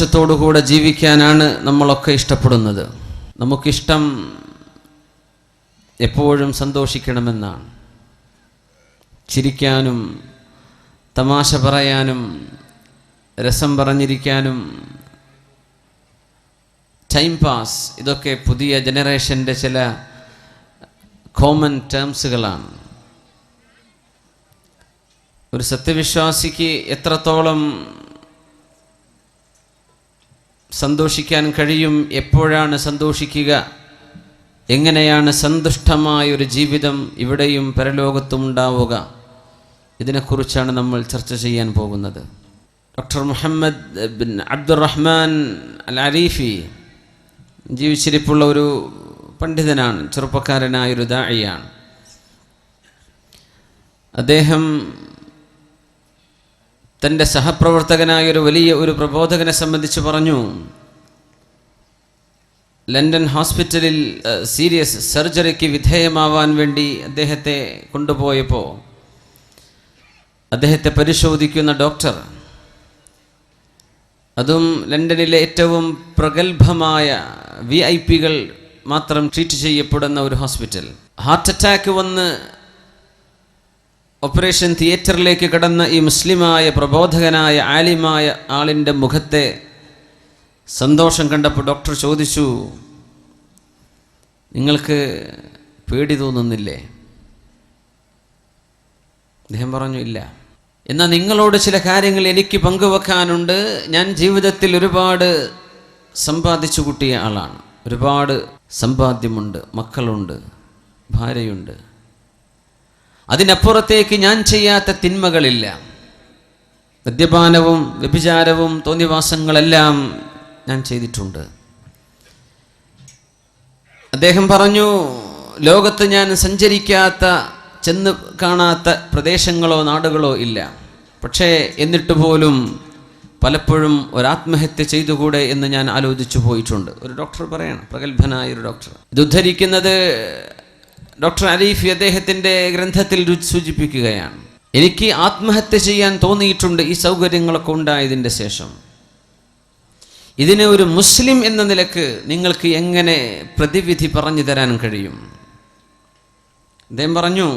സന്തോഷത്തോടുകൂടെ ജീവിക്കാനാണ് നമ്മളൊക്കെ ഇഷ്ടപ്പെടുന്നത്. നമുക്കിഷ്ടം എപ്പോഴും സന്തോഷിക്കണമെന്നാണ്. ചിരിക്കാനും തമാശ പറയാനും രസം പറഞ്ഞിരിക്കാനും ടൈം പാസ്, ഇതൊക്കെ പുതിയ ജനറേഷൻ്റെ ചില കോമൺ ടേംസുകളാണ്. ഒരു സത്യവിശ്വാസിക്ക് എത്രത്തോളം സന്തോഷിക്കാൻ കഴിയും, എപ്പോഴാണ് സന്തോഷിക്കുക, എങ്ങനെയാണ് സന്തുഷ്ടമായൊരു ജീവിതം ഇവിടെയും പരലോകത്തും ഉണ്ടാവുക, ഇതിനെക്കുറിച്ചാണ് നമ്മൾ ചർച്ച ചെയ്യാൻ പോകുന്നത്. ഡോക്ടർ മുഹമ്മദ് ബിൻ അബ്ദുറഹ്മാൻ അൽ അരീഫി ജീവിച്ചിരിപ്പുള്ള ഒരു പണ്ഡിതനാണ്, ചെറുപ്പക്കാരനായൊരു ദാഇയാണ്. അദ്ദേഹം തൻ്റെ സഹപ്രവർത്തകനായൊരു വലിയ ഒരു പ്രബോധകനെ സംബന്ധിച്ച് പറഞ്ഞു, ലണ്ടൻ ഹോസ്പിറ്റലിൽ സീരിയസ് സർജറിക്ക് വിധേയമാവാൻ വേണ്ടി അദ്ദേഹത്തെ കൊണ്ടുപോയപ്പോൾ അദ്ദേഹത്തെ പരിശോധിക്കുന്ന ഡോക്ടർ, അതും ലണ്ടനിലെ ഏറ്റവും പ്രഗത്ഭമായ VIP-കൾ മാത്രം ട്രീറ്റ് ചെയ്യപ്പെടുന്ന ഒരു ഹോസ്പിറ്റൽ, ഹാർട്ട് അറ്റാക്ക് വന്ന് ഓപ്പറേഷൻ തിയേറ്ററിലേക്ക് കടന്ന ഈ മുസ്ലിമായ പ്രബോധകനായ ആലിമായ ആളിൻ്റെ മുഖത്തെ സന്തോഷം കണ്ടപ്പോൾ ഡോക്ടർ ചോദിച്ചു, നിങ്ങൾക്ക് പേടി തോന്നുന്നില്ലേ? അദ്ദേഹം പറഞ്ഞു, ഇല്ല. എന്നാൽ നിങ്ങളോട് ചില കാര്യങ്ങൾ എനിക്ക് പങ്കുവെക്കാനുണ്ട്. ഞാൻ ജീവിതത്തിൽ ഒരുപാട് സമ്പാദിച്ചു കൂട്ടിയ ആളാണ്, ഒരുപാട് സമ്പാദ്യമുണ്ട്, മക്കളുണ്ട്, ഭാര്യയുണ്ട്. അതിനപ്പുറത്തേക്ക് ഞാൻ ചെയ്യാത്ത തിന്മകളില്ല. മദ്യപാനവും വ്യഭിചാരവും തോന്നിവാസങ്ങളെല്ലാം ഞാൻ ചെയ്തിട്ടുണ്ട്. അദ്ദേഹം പറഞ്ഞു, ലോകത്ത് ഞാൻ സഞ്ചരിക്കാത്ത, ചെന്ന് കാണാത്ത പ്രദേശങ്ങളോ നാടുകളോ ഇല്ല. പക്ഷേ എന്നിട്ട് പോലും പലപ്പോഴും ഒരാത്മഹത്യ ചെയ്തുകൂടെ എന്ന് ഞാൻ ആലോചിച്ചു പോയിട്ടുണ്ട്. ഒരു ഡോക്ടർ പറയണം, പ്രഗത്ഭനായൊരു ഡോക്ടർ. ഇത് ഉദ്ധരിക്കുന്നത് ഡോക്ടർ അരീഫി അദ്ദേഹത്തിൻ്റെ ഗ്രന്ഥത്തിൽ സൂചിപ്പിക്കുകയാണ്. എനിക്ക് ആത്മഹത്യ ചെയ്യാൻ തോന്നിയിട്ടുണ്ട് ഈ സൗകര്യങ്ങളൊക്കെ ഉണ്ടായതിൻ്റെ ശേഷം. ഇതിന് ഒരു മുസ്ലിം എന്ന നിലക്ക് നിങ്ങൾക്ക് എങ്ങനെ പ്രതിവിധി പറഞ്ഞു തരാൻ കഴിയും? അദ്ദേഹം പറഞ്ഞു,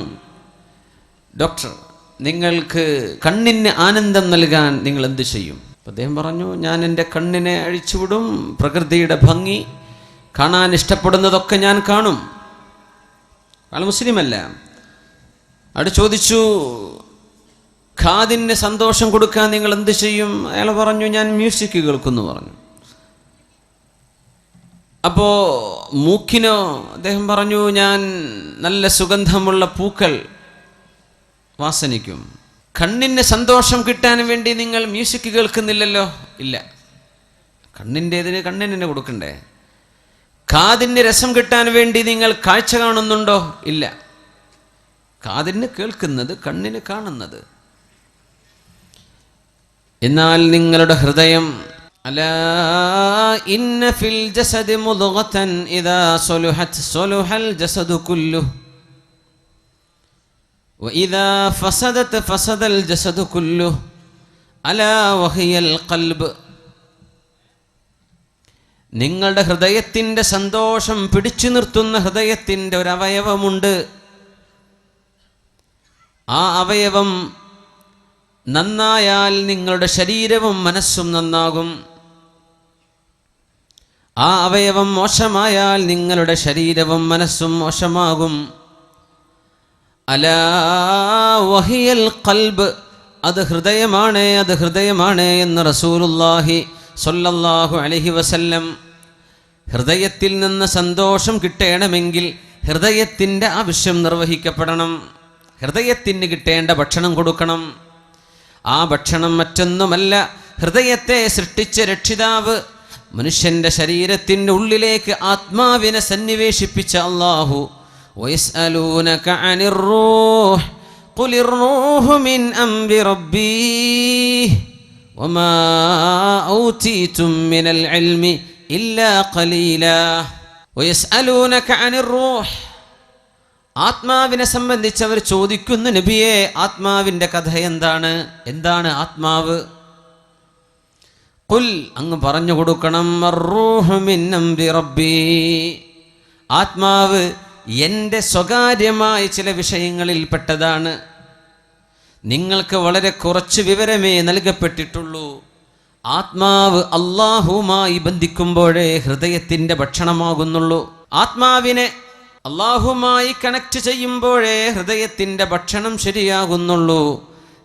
ഡോക്ടർ, നിങ്ങൾക്ക് കണ്ണിന് ആനന്ദം നൽകാൻ നിങ്ങൾ എന്ത് ചെയ്യും? അദ്ദേഹം പറഞ്ഞു, ഞാൻ എൻ്റെ കണ്ണിനെ അഴിച്ചുവിടും, പ്രകൃതിയുടെ ഭംഗി കാണാൻ ഇഷ്ടപ്പെടുന്നതൊക്കെ ഞാൻ കാണും. അയാൾ മുസ്ലിമല്ല. അവിടെ ചോദിച്ചു, കാതിന് സന്തോഷം കൊടുക്കാൻ നിങ്ങൾ എന്ത് ചെയ്യും? അയാൾ പറഞ്ഞു, ഞാൻ മ്യൂസിക് കേൾക്കുന്നു പറഞ്ഞു. അപ്പോൾ മൂക്കിനോ? അദ്ദേഹം പറഞ്ഞു, ഞാൻ നല്ല സുഗന്ധമുള്ള പൂക്കൾ വാസനിക്കും. കണ്ണിന് സന്തോഷം കിട്ടാൻ വേണ്ടി നിങ്ങൾ മ്യൂസിക് കേൾക്കുന്നില്ലല്ലോ? ഇല്ല. കണ്ണിൻ്റെതിന് കണ്ണിന് കൊടുക്കണ്ടേ? കാതിന് രസം കിട്ടാൻ വേണ്ടി നിങ്ങൾ കാഴ്ച കാണുന്നുണ്ടോ? ഇല്ല. കാതിന് കേൾക്കുന്നത്, കണ്ണിന് കാണുന്നത്. എന്നാൽ നിങ്ങളുടെ ഹൃദയം, അലാ ഇന്ന ഫിൽ ജസദി മുദ്ഗതൻ ഇദാ സലുഹത് സലുഹൽ ജസദു കുല്ലുഹു വഇദാ ഫസദത് ഫസദൽ ജസദു കുല്ലുഹു അലാ വഹിയൽ ഖൽബ്. നിങ്ങളുടെ ഹൃദയത്തിൻ്റെ സന്തോഷം പിടിച്ചു നിർത്തുന്ന ഹൃദയത്തിൻ്റെ ഒരു അവയവമുണ്ട്. ആ അവയവം നന്നായാൽ നിങ്ങളുടെ ശരീരവും മനസ്സും നന്നാകും. ആ അവയവം മോശമായാൽ നിങ്ങളുടെ ശരീരവും മനസ്സും മോശമാകും. അലാ വഹിയൽ ഖൽബ്, അത് ഹൃദയമാണ്, അത് ഹൃദയമാണ് എന്ന് റസൂലുള്ളാഹി സ്വല്ലല്ലാഹു അലൈഹി വസല്ലം. ഹൃദയത്തിൽ നിന്ന് സന്തോഷം കിട്ടണമെങ്കിൽ ഹൃദയത്തിൻ്റെ ആവശ്യം നിർവഹിക്കപ്പെടണം. ഹൃദയത്തിന് കിട്ടേണ്ട ഭക്ഷണം കൊടുക്കണം. ആ ഭക്ഷണം മറ്റൊന്നുമല്ല, ഹൃദയത്തെ സൃഷ്ടിച്ച രക്ഷിതാവ് മനുഷ്യൻ്റെ ശരീരത്തിൻ്റെ ഉള്ളിലേക്ക് ആത്മാവിനെ സന്നിവേശിപ്പിച്ച അല്ലാഹു, വയസ്അലൂനക അനിർ റൂഹ് ഖുലിർ റൂഹു മിൻ അംരി റബ്ബീ വമാ ഔതീതും മിനൽ ഇൽമി ഇല്ലാ ഖലീലാ വയസ്അലൂനക അനിർ റൂഹ്. ആത്മാവിനെ സംബന്ധിച്ച് അവർ ചോദിക്കുന്നു, നബിയെ, ആത്മാവിൻ്റെ കഥ എന്താണ്? എന്താണ് ആത്മാവ്? ഖുൽ അങ്ങ് പറഞ്ഞു കൊടുക്കണം, അർറൂഹു മിൻ അംരി റബ്ബി, ആത്മാവ് എൻ്റെ സ്വകാര്യമായ ചില വിഷയങ്ങളിൽ പെട്ടതാണ്. നിങ്ങൾക്ക് വളരെ കുറച്ച് വിവരമേ നൽകപ്പെട്ടിട്ടുള്ളൂ. ആത്മാവ് അള്ളാഹുവുമായി ബന്ധിക്കുമ്പോഴേ ഹൃദയത്തിൻ്റെ ഭക്ഷണമാകുന്നുള്ളൂ. ആത്മാവിനെ അള്ളാഹുവുമായി കണക്ട് ചെയ്യുമ്പോഴേ ഹൃദയത്തിൻ്റെ ഭക്ഷണം ശരിയാകുന്നുള്ളൂ.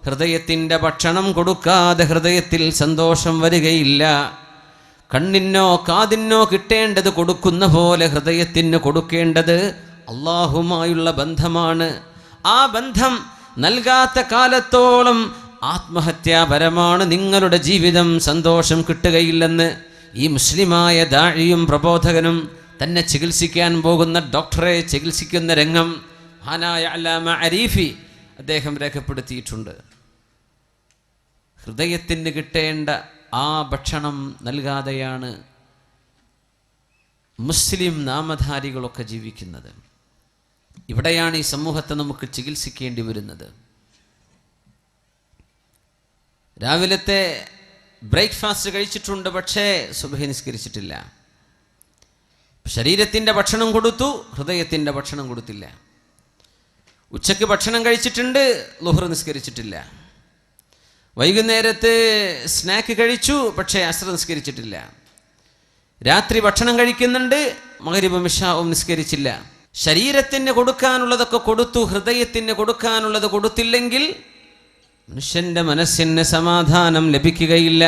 ഹൃദയത്തിൻ്റെ ഭക്ഷണം കൊടുക്കാതെ ഹൃദയത്തിൽ സന്തോഷം വരികയില്ല. കണ്ണിനോ കാതിനോ കിട്ടേണ്ടത് കൊടുക്കുന്ന പോലെ ഹൃദയത്തിന് കൊടുക്കേണ്ടത് അള്ളാഹുമായുള്ള ബന്ധമാണ്. ആ ബന്ധം നൽകാത്ത കാലത്തോളം ആത്മഹത്യാപരമാണ്. നിങ്ങളുടെ ജീവിതം സന്തോഷം കിട്ടുകയില്ലെന്ന് ഈ മുസ്ലിമായ ദാഇയും പ്രബോധകനും തന്നെ ചികിത്സിക്കാൻ പോകുന്ന ഡോക്ടറെ ചികിത്സിക്കുന്ന രംഗം മഹാനായ അല്ലാമ അരീഫി അദ്ദേഹം രേഖപ്പെടുത്തിയിട്ടുണ്ട്. ഹൃദയത്തിന് കിട്ടേണ്ട ആ ഭക്ഷണം നൽകാതെയാണ് മുസ്ലിം നാമധാരികളൊക്കെ ജീവിക്കുന്നത്. ഇവിടെയാണ് ഈ സമൂഹത്തെ നമുക്ക് ചികിത്സിക്കേണ്ടി വരുന്നത്. രാവിലത്തെ ബ്രേക്ക്ഫാസ്റ്റ് കഴിച്ചിട്ടുണ്ട്, പക്ഷേ സുബ്ഹി നിസ്കരിച്ചിട്ടില്ല. ശരീരത്തിൻ്റെ ഭക്ഷണം കൊടുത്തു, ഹൃദയത്തിൻ്റെ ഭക്ഷണം കൊടുത്തില്ല. ഉച്ചയ്ക്ക് ഭക്ഷണം കഴിച്ചിട്ടുണ്ട്, ളുഹ്ർ നിസ്കരിച്ചിട്ടില്ല. വൈകുന്നേരത്ത് സ്നാക്ക് കഴിച്ചു, പക്ഷേ അസ്ർ നിസ്കരിച്ചിട്ടില്ല. രാത്രി ഭക്ഷണം കഴിക്കുന്നുണ്ട്, മഗ്രിബും ഇശാഉം നിസ്കരിച്ചില്ല. ശരീരത്തിന് കൊടുക്കാനുള്ളതൊക്കെ കൊടുത്തു, ഹൃദയത്തിന് കൊടുക്കാനുള്ളത് കൊടുത്തില്ലെങ്കിൽ മനുഷ്യൻ്റെ മനസ്സിന് സമാധാനം ലഭിക്കുകയില്ല.